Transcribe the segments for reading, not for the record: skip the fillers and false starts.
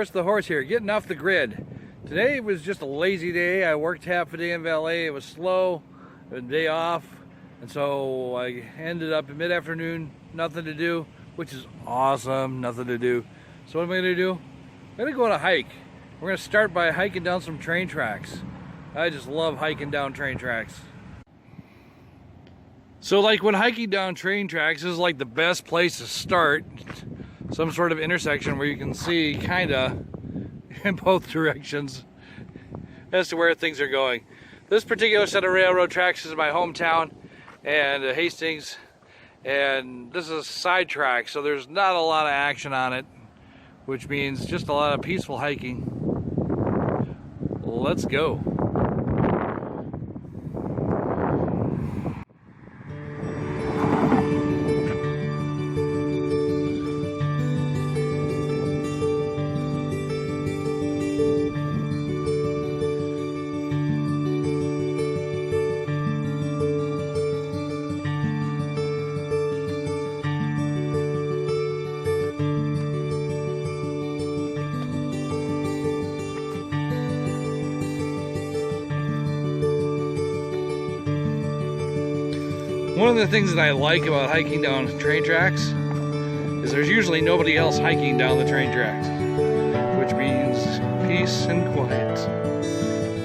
Horse the Horse here, getting off the grid. Today was just a lazy day. I worked half a day in valet. It was slow, a day off, and so I ended up at mid-afternoon, nothing to do, which is awesome, nothing to do. So what am I going to do? I'm going to go on a hike. We're going to start by hiking down some train tracks. I just love hiking down train tracks. So like when hiking down train tracks, this is like the best place to start. Some sort of intersection where you can see kinda in both directions as to where things are going. This particular set of railroad tracks is my hometown and Hastings, and this is a side track, so there's not a lot of action on it, which means just a lot of peaceful hiking. Let's go. One of the things that I like about hiking down train tracks is there's usually nobody else hiking down the train tracks, which means peace and quiet.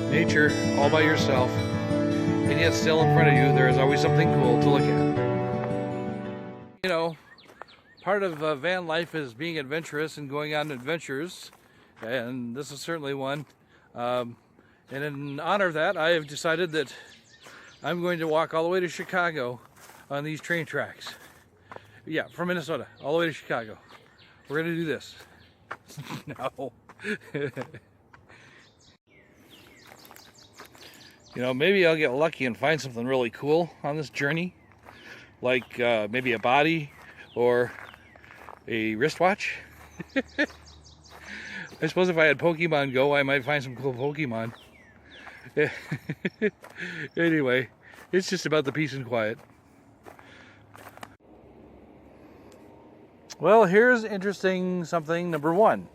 Nature all by yourself, and yet still in front of you there is always something cool to look at. You know, part of van life is being adventurous and going on adventures, and this is certainly one. And in honor of that, I have decided that I'm going to walk all the way to Chicago on these train tracks. Yeah, from Minnesota all the way to Chicago. We're gonna do this. No. You know, maybe I'll get lucky and find something really cool on this journey, like maybe a body or a wristwatch. I suppose if I had Pokemon Go, I might find some cool Pokemon. Anyway, it's just about the peace and quiet. Well, here's interesting something number one.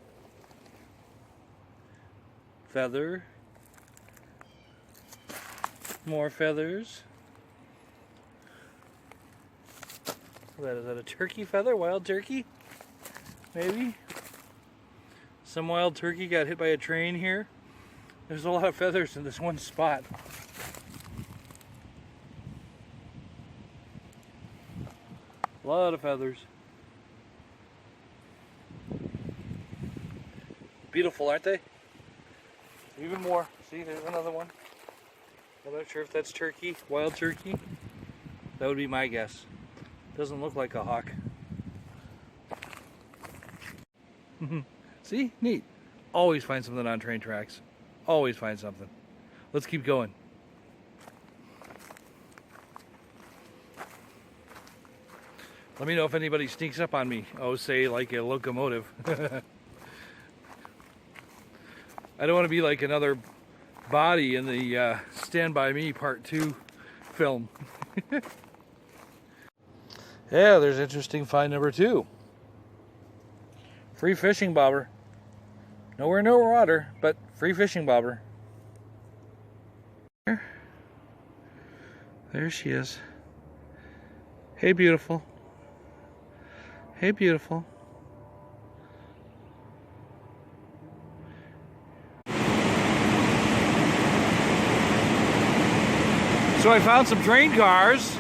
Feather. More feathers. Is that a turkey feather? Wild turkey? Maybe? Some wild turkey got hit by a train here. There's a lot of feathers in this one spot. A lot of feathers. Beautiful, aren't they? Even more. See, there's another one. I'm not sure if that's turkey, wild turkey. That would be my guess. Doesn't look like a hawk. See? Neat. Always find something on train tracks. Always find something. Let's keep going. Let me know if anybody sneaks up on me. Oh, say like a locomotive. I don't want to be like another body in the Stand By Me Part 2 film. Yeah, there's interesting find number 2. Free fishing bobber. Nowhere near water, but free fishing bobber. There she is. Hey, beautiful. Hey, beautiful. So I found some train cars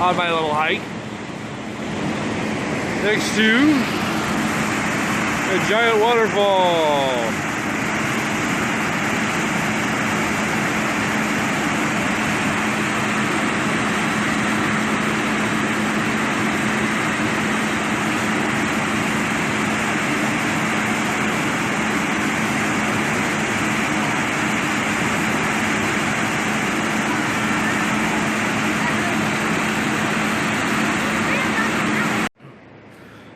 on my little hike next to a giant waterfall.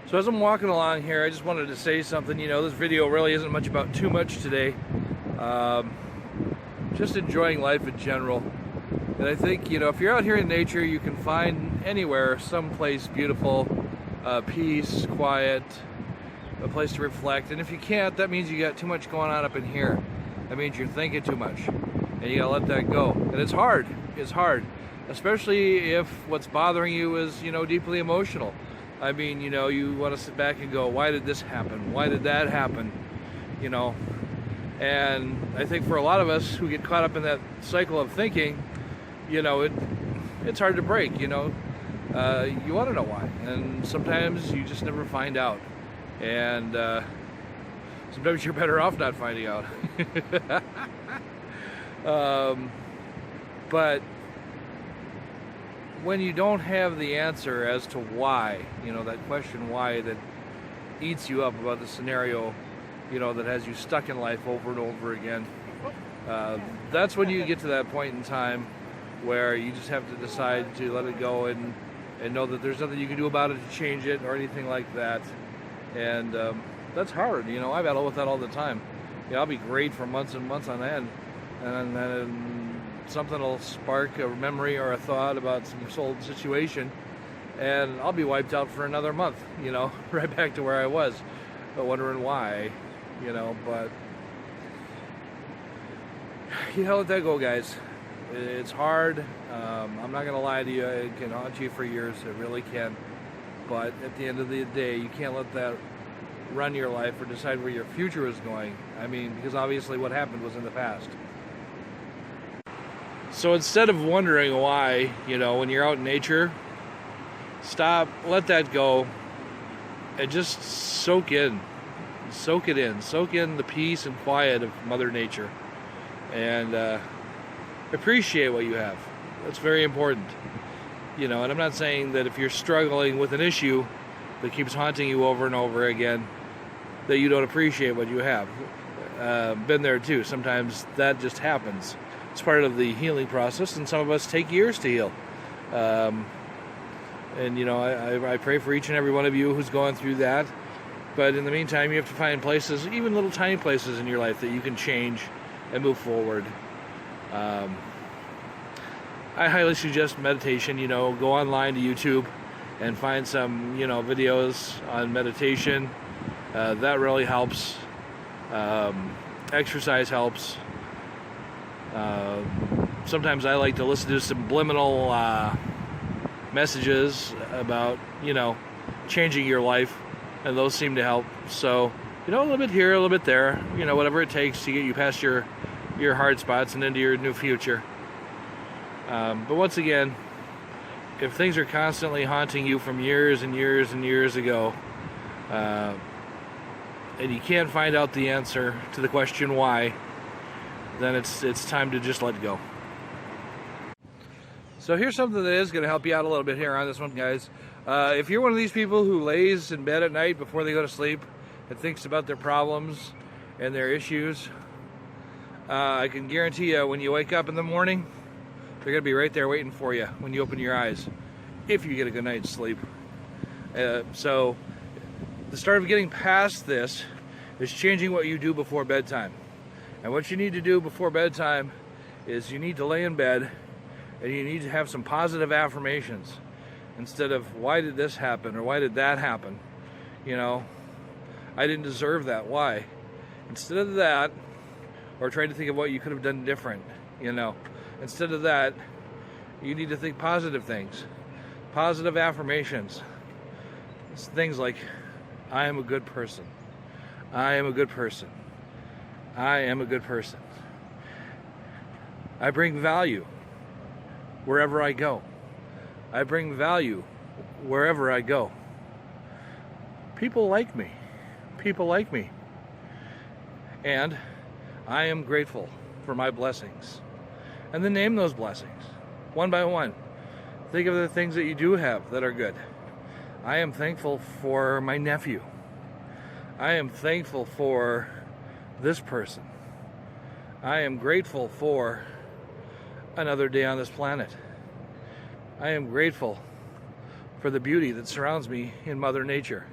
So as I'm walking along here, I just wanted to say something. You know, this video really isn't much about too much today. Just enjoying life in general. And I think, you know, if you're out here in nature, you can find anywhere, someplace beautiful, peace, quiet, a place to reflect. And if you can't, that means you got too much going on up in here. That means you're thinking too much, and you gotta let that go. And it's hard. It's hard, especially if what's bothering you is, you know, deeply emotional. I mean, you know, you want to sit back and go, why did this happen? Why did that happen? You know, and I think for a lot of us who get caught up in that cycle of thinking, you know, it's hard to break. You know, you want to know why, and sometimes you just never find out, and sometimes you're better off not finding out. But when you don't have the answer as to why, you know, that question why that eats you up about the scenario, you know, that has you stuck in life over and over again, that's when you get to that point in time where you just have to decide to let it go and know that there's nothing you can do about it to change it or anything like that. And that's hard, you know. I battle with that all the time. Yeah, I'll be great for months and months on end, and then something will spark a memory or a thought about some old situation, and I'll be wiped out for another month, you know, right back to where I was, but wondering why, you know. But you know, let that go, guys. It's hard. I'm not gonna lie to you, it can haunt you for years, it really can. But at the end of the day, you can't let that run your life or decide where your future is going. I mean, because obviously what happened was in the past. So instead of wondering why, you know, when you're out in nature, stop, let that go, and just soak it in, soak in the peace and quiet of Mother Nature, and appreciate what you have. That's very important, you know. And I'm not saying that if you're struggling with an issue that keeps haunting you over and over again, that you don't appreciate what you have. Been there too. Sometimes that just happens. It's part of the healing process, and some of us take years to heal. And you know, I pray for each and every one of you who's going through that. But in the meantime, you have to find places, even little tiny places in your life, that you can change and move forward. I highly suggest meditation. You know, go online to YouTube and find some, you know, videos on meditation. That really helps. Exercise helps. Sometimes I like to listen to subliminal messages about, you know, changing your life, and those seem to help. So, you know, a little bit here, a little bit there, you know, whatever it takes to get you past your hard spots and into your new future. But once again, if things are constantly haunting you from years and years and years ago, and you can't find out the answer to the question why, then it's time to just let go. So here's something that is going to help you out a little bit here on this one, guys. If you're one of these people who lays in bed at night before they go to sleep and thinks about their problems and their issues, I can guarantee you when you wake up in the morning, they're going to be right there waiting for you when you open your eyes, if you get a good night's sleep. So the start of getting past this is changing what you do before bedtime. And what you need to do before bedtime is you need to lay in bed and you need to have some positive affirmations instead of why did this happen or why did that happen. You know, I didn't deserve that, why? Instead of that, or trying to think of what you could have done different, you know, instead of that, you need to think positive things, positive affirmations. It's things like, I am a good person. I am a good person. I am a good person. I bring value wherever I go. I bring value wherever I go. People like me. People like me. And I am grateful for my blessings. And then name those blessings, one by one. Think of the things that you do have that are good. I am thankful for my nephew. I am thankful for this person. I am grateful for another day on this planet. I am grateful for the beauty that surrounds me in Mother Nature.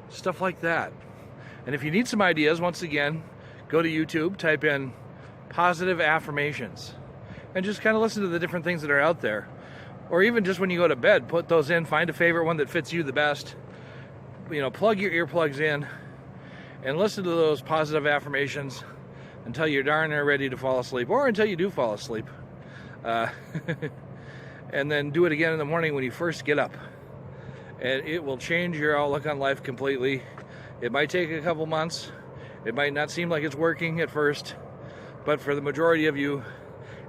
Stuff like that. And if you need some ideas, once again, go to YouTube, type in positive affirmations, and just kind of listen to the different things that are out there. Or even just when you go to bed, put those in, find a favorite one that fits you the best. plug your earplugs in and listen to those positive affirmations until you're darn near ready to fall asleep, or until you do fall asleep. And then do it again in the morning when you first get up. And it will change your outlook on life completely. It might take a couple months. It might not seem like it's working at first, but for the majority of you,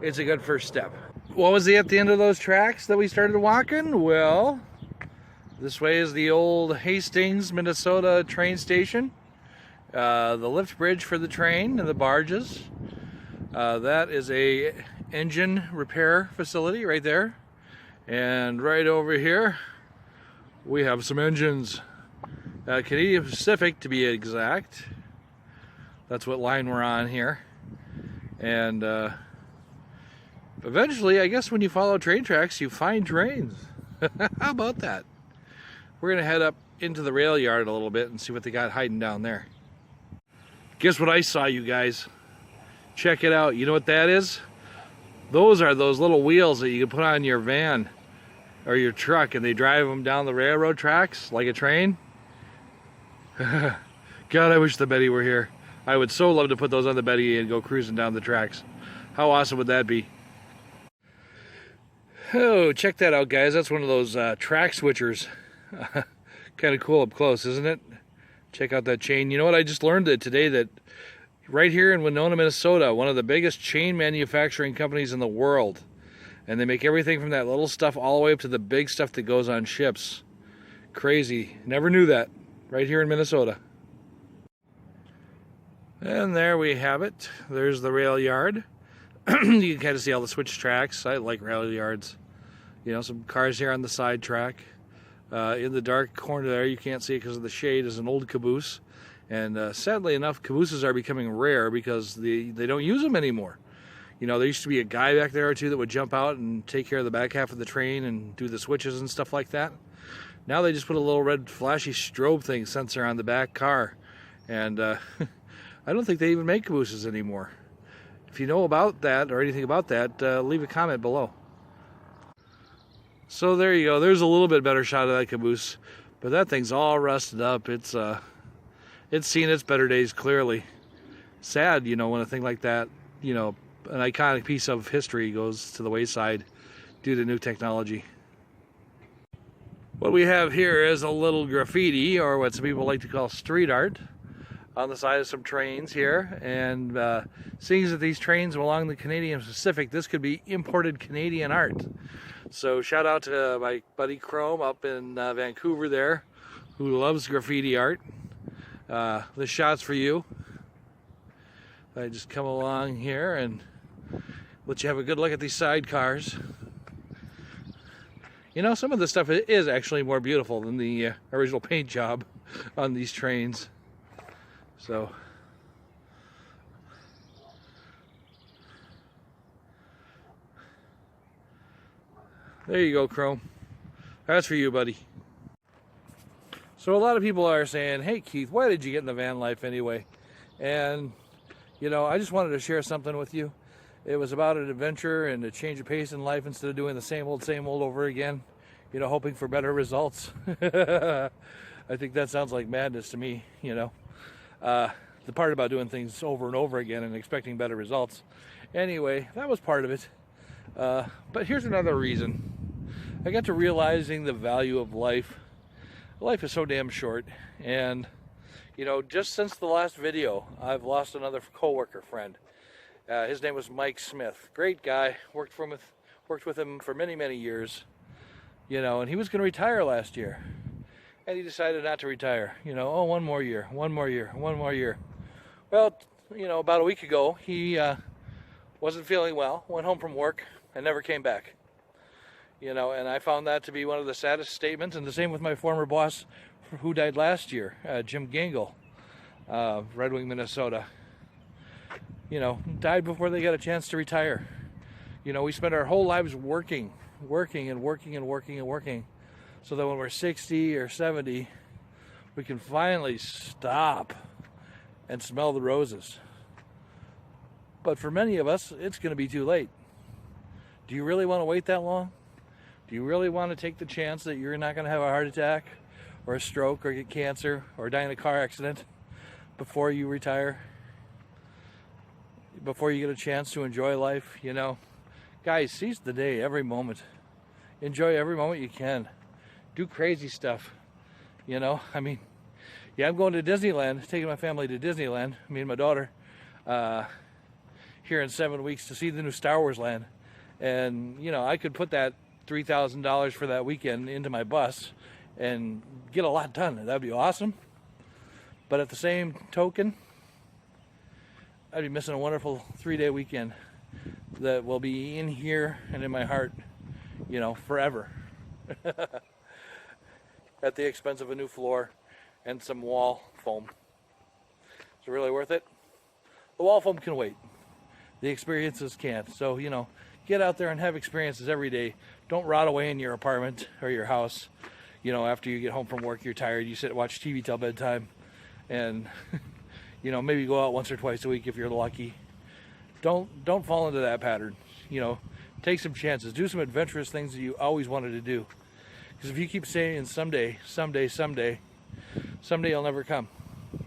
it's a good first step. What was at the end of those tracks that we started walking? Well, this way is the old Hastings, Minnesota train station. The lift bridge for the train and the barges. That is a engine repair facility right there. And right over here, we have some engines. Canadian Pacific, to be exact. That's what line we're on here. And eventually, I guess when you follow train tracks, you find trains. How about that? We're gonna head up into the rail yard a little bit and see what they got hiding down there. Guess what I saw, you guys? Check it out. You know what that is? Those are those little wheels that you can put on your van or your truck, and they drive them down the railroad tracks like a train. God, I wish the Betty were here. I would so love to put those on the Betty and go cruising down the tracks. How awesome would that be? Oh, check that out, guys. That's one of those track switchers. Kind of cool up close, isn't it? Check out that chain. You know what? I just learned that today, that right here in Winona, Minnesota, one of the biggest chain manufacturing companies in the world. And they make everything from that little stuff all the way up to the big stuff that goes on ships. Crazy. Never knew that. Right here in Minnesota. And there we have it. There's the rail yard. You can kind of see all the switch tracks. I like rail yards. Some cars here on the side track. In the dark corner there, you can't see it because of the shade, is an old caboose. And sadly enough, cabooses are becoming rare because they don't use them anymore. There used to be a guy back there or two that would jump out and take care of the back half of the train and do the switches and stuff like that. Now they just put a little red flashy strobe thing sensor on the back car. And I don't think they even make cabooses anymore. If you know about that or anything about that, leave a comment below. So there you go. There's a little bit better shot of that caboose, but that thing's all rusted up. It's seen its better days clearly. Sad, when a thing like that, an iconic piece of history goes to the wayside due to new technology. What we have here is a little graffiti, or what some people like to call street art, on the side of some trains here. And seeing that these trains belong to the Canadian Pacific, this could be imported Canadian art. So shout out to my buddy Chrome up in Vancouver there, who loves graffiti art. This shot's for you. I just come along here and let you have a good look at these sidecars. Some of the stuff is actually more beautiful than the original paint job on these trains. So, there you go, Chrome. That's for you, buddy. So a lot of people are saying, hey Keith, why did you get in the van life anyway? And I just wanted to share something with you. It was about an adventure and a change of pace in life instead of doing the same old over again, hoping for better results. I think that sounds like madness to me, the part about doing things over and over again and expecting better results. Anyway, that was part of it. But here's another reason. I got to realizing the value of life. Life is so damn short. And, just since the last video, I've lost another coworker friend. His name was Mike Smith. Great guy. Worked with him for many, many years. And he was going to retire last year. And he decided not to retire. One more year. Well, about a week ago, he wasn't feeling well, went home from work, and never came back. And I found that to be one of the saddest statements, and the same with my former boss who died last year, Jim Gangle, Red Wing, Minnesota. Died before they got a chance to retire. We spent our whole lives working, so that when we're 60 or 70, we can finally stop and smell the roses. But for many of us, it's going to be too late. Do you really want to wait that long? Do you really want to take the chance that you're not going to have a heart attack or a stroke or get cancer or die in a car accident before you retire, before you get a chance to enjoy life, you know. Guys, seize the day, every moment. Enjoy every moment you can. Do crazy stuff, you know. I mean, yeah, I'm going to Disneyland, taking my family to Disneyland, me and my daughter, here in 7 weeks to see the new Star Wars land. And, you know, I could put that $3,000 for that weekend into my bus and get a lot done. That'd be awesome. But at the same token, I'd be missing a wonderful 3-day weekend that will be in here and in my heart, you know, forever. At the expense of a new floor and some wall foam. Is it really worth it? The wall foam can wait. The experiences can't. So, you know, get out there and have experiences every day. Don't rot away in your apartment or your house. You know, after you get home from work, you're tired. You sit and watch TV till bedtime. And, you know, maybe go out once or twice a week if you're lucky. Don't fall into that pattern. You know, take some chances. Do some adventurous things that you always wanted to do. Because if you keep saying someday, someday, someday, someday you'll never come.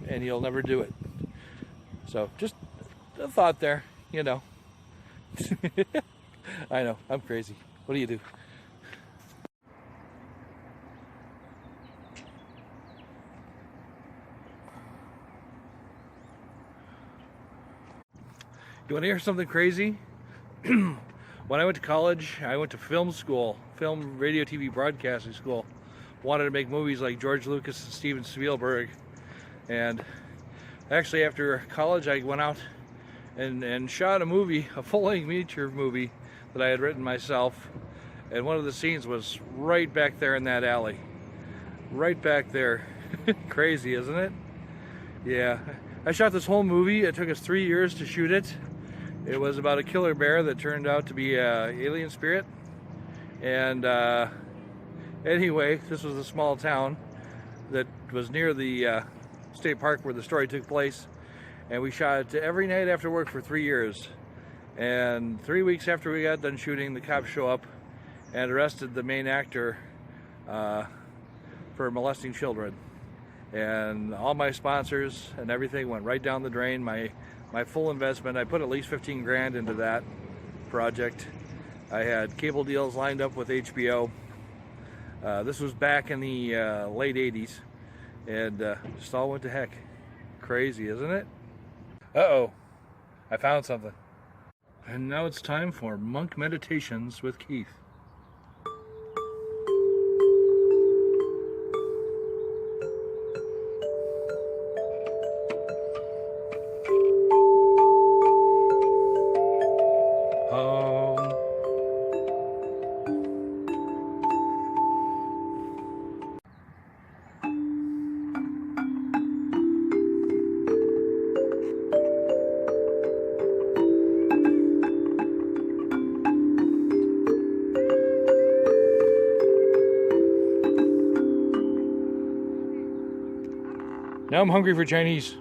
And you'll never do it. So, just a thought there, you know. I know, I'm crazy. What do you do? You want to hear something crazy? When I went to college, I went to film school, film, radio, TV, broadcasting school. Wanted to make movies like George Lucas and Steven Spielberg. And actually after college, I went out and shot a movie, a full-length feature movie that I had written myself. And one of the scenes was right back there in that alley. Right back there. Crazy, isn't it? Yeah. I shot this whole movie. It took us 3 years to shoot it. It was about a killer bear that turned out to be an alien spirit. And anyway, this was a small town that was near the state park where the story took place. And we shot it every night after work for 3 years. And 3 weeks after we got done shooting, the cops show up and arrested the main actor for molesting children. And all my sponsors and everything went right down the drain. My full investment, I put at least 15 grand into that project. I had cable deals lined up with HBO. This was back in the late 80s. And just all went to heck. Crazy, isn't it? Uh-oh, I found something. And now it's time for Monk Meditations with Keith. Now I'm hungry for Chinese.